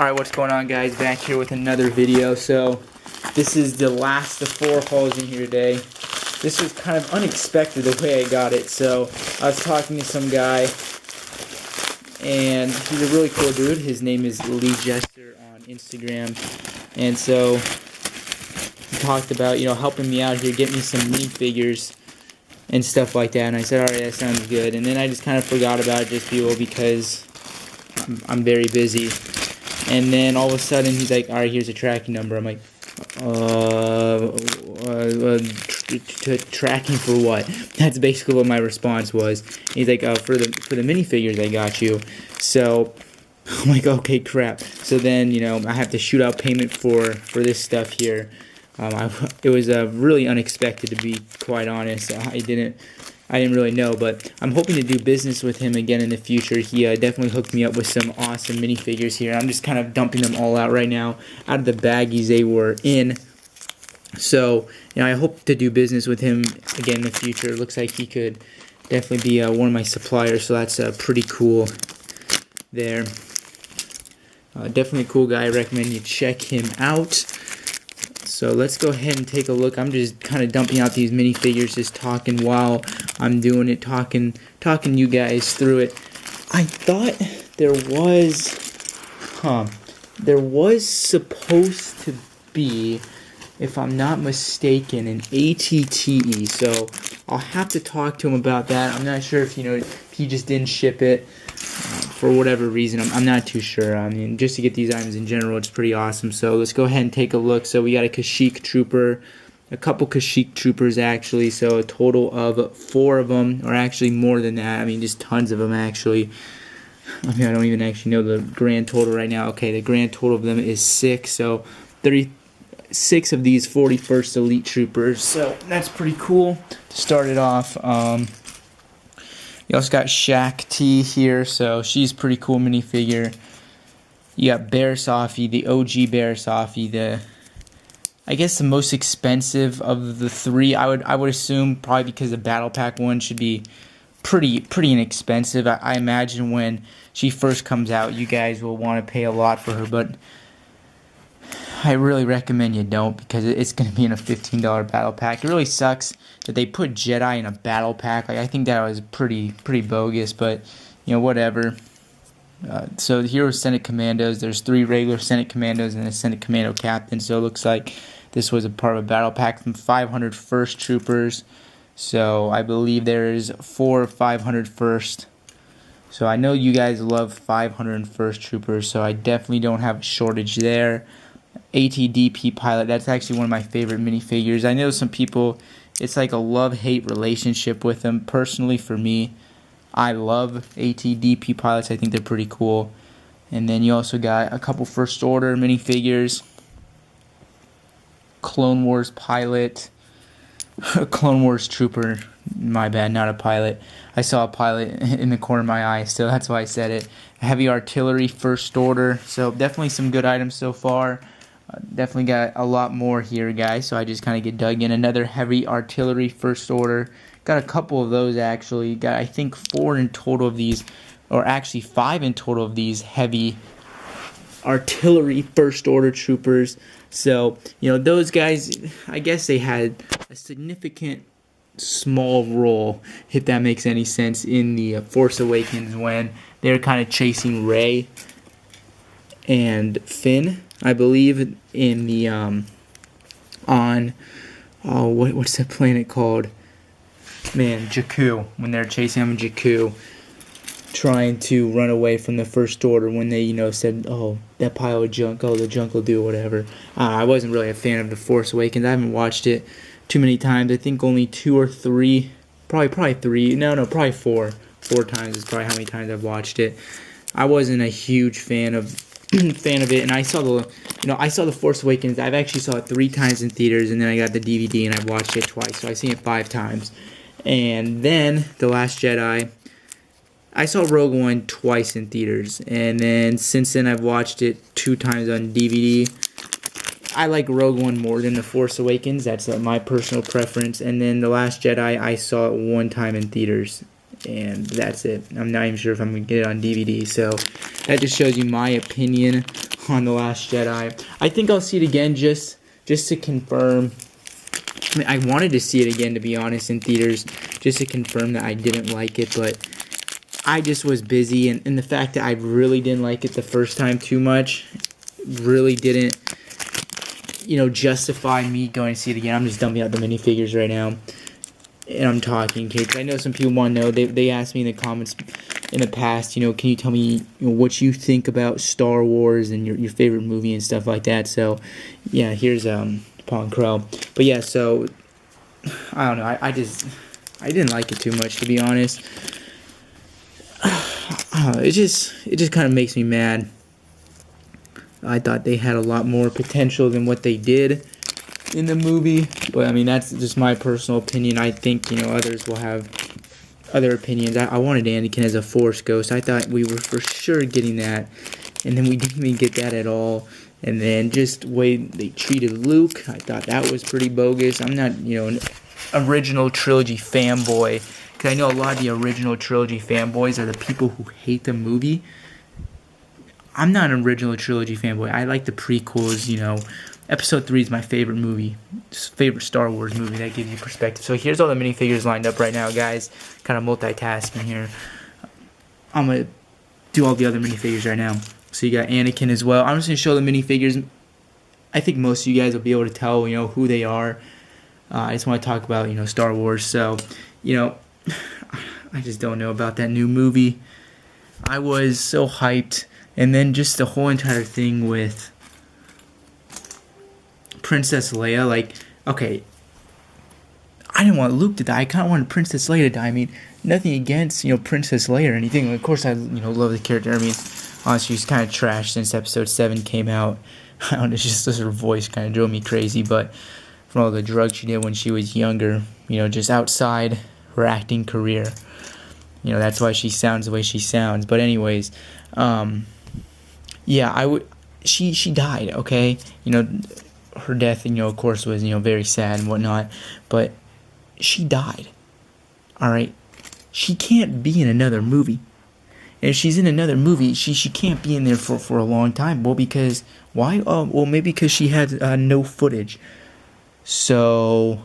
Alright, what's going on, guys? Back here with another video. So this is the last of 4 hauls in here today. This was kind of unexpected the way I got it. So I was talking to some guy, and he's a really cool dude. His name is Lee Jester on Instagram, and so he talked about, you know, helping me out here, get me some minifigures and stuff like that. And I said, alright, that sounds good. And then I just kind of forgot about it, just because I'm very busy. And then all of a sudden he's like, alright, here's a tracking number. I'm like, tracking for what? That's basically what my response was. And he's like, for the minifigures I got you. So I'm like, okay, crap. So then, you know, I have to shoot out payment for this stuff here. It was really unexpected, to be quite honest. I didn't really know, but I'm hoping to do business with him again in the future. He definitely hooked me up with some awesome minifigures here. I'm just kind of dumping them all out right now, out of the baggies they were in. So, you know, I hope to do business with him again in the future. Looks like he could definitely be one of my suppliers, so that's pretty cool there. Definitely a cool guy. I recommend you check him out. So let's go ahead and take a look. I'm just kind of dumping out these minifigures, just talking while I'm doing it, talking you guys through it. I thought there was supposed to be, if I'm not mistaken, an ATTE. So I'll have to talk to him about that. I'm not sure if, you know, if he just didn't ship it for whatever reason. I'm not too sure. I mean, just to get these items in general, it's pretty awesome. So let's go ahead and take a look. So we got a Kashyyyk trooper, a couple Kashyyyk troopers actually. So a total of 4 of them, or actually more than that. I mean, just tons of them actually. I mean, I don't even actually know the grand total right now. Okay, the grand total of them is 6. So 36 of these 41st Elite Troopers. So that's pretty cool to start it off. You also got Shaq T here, so she's pretty cool minifigure. You got Bear Sofie, the OG Bear Sofie, I guess the most expensive of the 3. I would assume, probably because the Battle Pack one should be pretty inexpensive. I imagine when she first comes out, you guys will want to pay a lot for her, but I really recommend you don't, because it's going to be in a $15 battle pack. It really sucks that they put Jedi in a battle pack. Like, I think that was pretty bogus, but, you know, whatever. So here are Senate Commandos. There's 3 regular Senate Commandos and a Senate Commando Captain. So it looks like this was a part of a battle pack from 500 First Troopers. So I believe there is 4 500 First. So I know you guys love 500 First Troopers, so I definitely don't have a shortage there. ATDP pilot, that's actually one of my favorite minifigures. I know some people, it's like a love-hate relationship with them. Personally, for me, I love ATDP pilots. I think they're pretty cool. And then you also got a couple First Order minifigures. Clone Wars pilot. Clone Wars trooper. My bad, not a pilot. I saw a pilot in the corner of my eye, so that's why I said it. Heavy artillery First Order. So definitely some good items so far. Definitely got a lot more here, guys, so I just kind of get dug in. Another heavy artillery First Order. Got a couple of those, actually. Got, I think, 4 in total of these, or actually 5 in total of these heavy artillery First Order troopers. So, you know, those guys, I guess they had a significant small role, if that makes any sense, in the Force Awakens when they're kind of chasing Rey and Finn, I believe, in the what's that planet called? Man, Jakku. When they're chasing him in Jakku, trying to run away from the First Order, when they, you know, said, "Oh, that pile of junk. Oh, the junk will do whatever." I wasn't really a fan of the Force Awakens. I haven't watched it too many times. I think only 2 or 3, probably 3. No, probably 4. 4 times is probably how many times I've watched it. I wasn't a huge fan of it, and I saw the Force Awakens. I've actually saw it 3 times in theaters, and then I got the DVD and I watched it twice, so I've seen it 5 times. And then The Last Jedi, I saw Rogue One twice in theaters, and then since then I've watched it 2 times on DVD. I like Rogue One more than The Force Awakens. That's my personal preference. And then The Last Jedi, I saw it 1 time in theaters, and that's it. I'm not even sure if I'm going to get it on DVD, so that just shows you my opinion on The Last Jedi. I think I'll see it again just to confirm. I mean, I wanted to see it again, to be honest, in theaters, just to confirm that I didn't like it, but I just was busy, and the fact that I really didn't like it the first time too much really didn't, justify me going to see it again. I'm just dumping out the minifigures right now, and I'm talking, okay, because I know some people want to know. They asked me in the comments in the past, can you tell me what you think about Star Wars and your favorite movie and stuff like that. So, yeah, here's Paul Crow. But yeah, so I don't know. I didn't like it too much, to be honest. It just kind of makes me mad. I thought they had a lot more potential than what they did in the movie, but I mean, that's just my personal opinion. I think others will have other opinions. I wanted Anakin as a Force ghost. I thought we were for sure getting that, and then we didn't even get that at all. And then just the way they treated Luke, I thought that was pretty bogus. I'm not an original trilogy fanboy, because I know a lot of the original trilogy fanboys are the people who hate the movie. I'm not an original trilogy fanboy. I like the prequels, Episode 3 is my favorite movie. Favorite Star Wars movie. That gives you perspective. So here's all the minifigures lined up right now, guys. Kind of multitasking here. I'm going to do all the other minifigures right now. So you got Anakin as well. I'm just going to show the minifigures. I think most of you guys will be able to tell, who they are. I just want to talk about, Star Wars. So, I just don't know about that new movie. I was so hyped. And then just the whole entire thing with Princess Leia, like, okay, I didn't want Luke to die. I kind of wanted Princess Leia to die. I mean, nothing against, Princess Leia or anything. Of course, I, love the character. I mean, honestly, she's kind of trash since Episode 7 came out. I don't know, just her voice kind of drove me crazy. But from all the drugs she did when she was younger, just outside her acting career, that's why she sounds the way she sounds. But anyways, yeah, she died, okay? Her death, of course, was, very sad and whatnot, but she died, all right? She can't be in another movie. And if she's in another movie, she can't be in there for a long time. Well, because, why? Oh, well, maybe because she had no footage. So,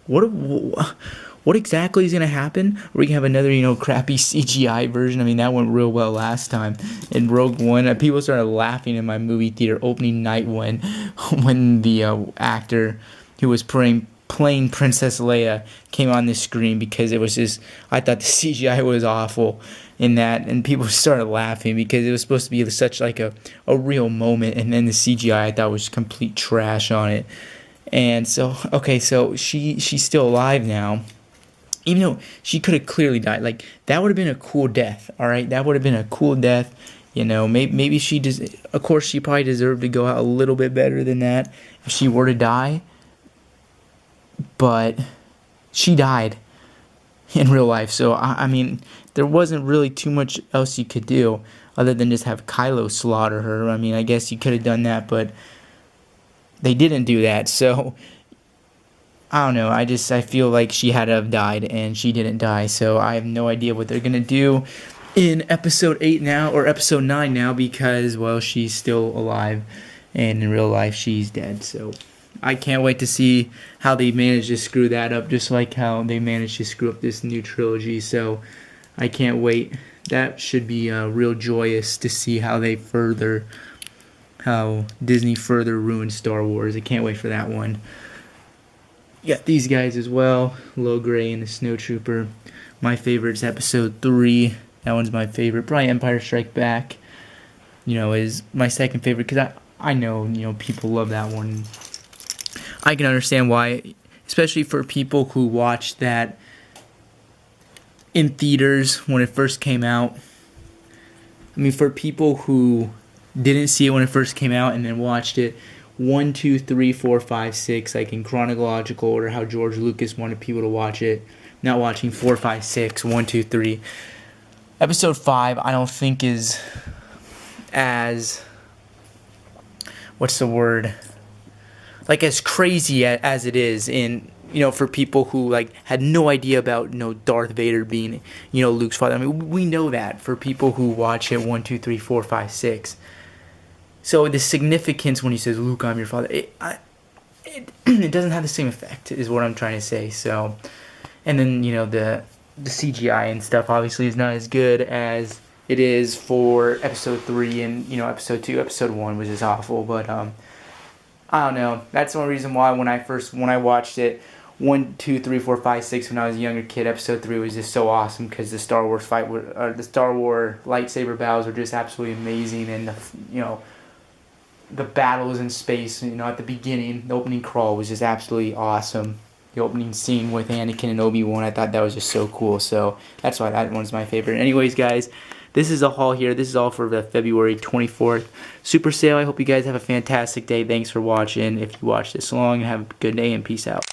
what exactly is going to happen? Are we going to have another, crappy CGI version? I mean, that went real well last time. In Rogue One, people started laughing in my movie theater opening night when the actor who was playing Princess Leia came on the screen, because it was just, I thought the CGI was awful in that, and people started laughing because it was supposed to be such like a real moment, and then the CGI I thought was complete trash on it. And so, okay, so she's still alive now. Even though she could have clearly died. Like, that would have been a cool death, alright? That would have been a cool death. Maybe she does. Of course, she probably deserved to go out a little bit better than that if she were to die. But she died in real life. So, I mean, there wasn't really too much else you could do other than just have Kylo slaughter her. I mean, I guess you could have done that, but they didn't do that. So, I don't know, I feel like she had to have died, and she didn't die, so I have no idea what they're going to do in Episode 8 now, or Episode 9 now, because, well, she's still alive, and in real life, she's dead, so I can't wait to see how they manage to screw that up, just like how they managed to screw up this new trilogy, so I can't wait. That should be real joyous to see how Disney further ruined Star Wars. I can't wait for that one. You got these guys as well, Logray and the Snowtrooper. My favorite is Episode 3. That one's my favorite. Probably Empire Strike Back, is my second favorite, because I know, people love that one. I can understand why, especially for people who watched that in theaters when it first came out. I mean, for people who didn't see it when it first came out and then watched it 1, 2, 3, 4, 5, 6, like in chronological order, how George Lucas wanted people to watch it. Not watching 4, 5, 6, 1, 2, 3. Episode 5, I don't think is as, what's the word? Like as crazy as it is in for people who like had no idea about Darth Vader being Luke's father. I mean, we know that for people who watch it 1, 2, 3, 4, 5, 6. So the significance when he says, "Luke, I'm your father," it doesn't have the same effect, is what I'm trying to say. So, and then the CGI and stuff obviously is not as good as it is for episode 3 and episode 2. Episode 1 was just awful, but I don't know. That's one reason why when I watched it 1, 2, 3, 4, 5, 6 when I was a younger kid, episode 3 was just so awesome because the Star Wars the Star Wars lightsaber battles were just absolutely amazing, and the battles in space, at the beginning, the opening crawl was just absolutely awesome. The opening scene with Anakin and Obi-Wan, I thought that was just so cool. So that's why that one's my favorite. Anyways, guys, this is a haul here. This is all for the February 24th super sale. I hope you guys have a fantastic day. Thanks for watching. If you watched this long, have a good day and peace out.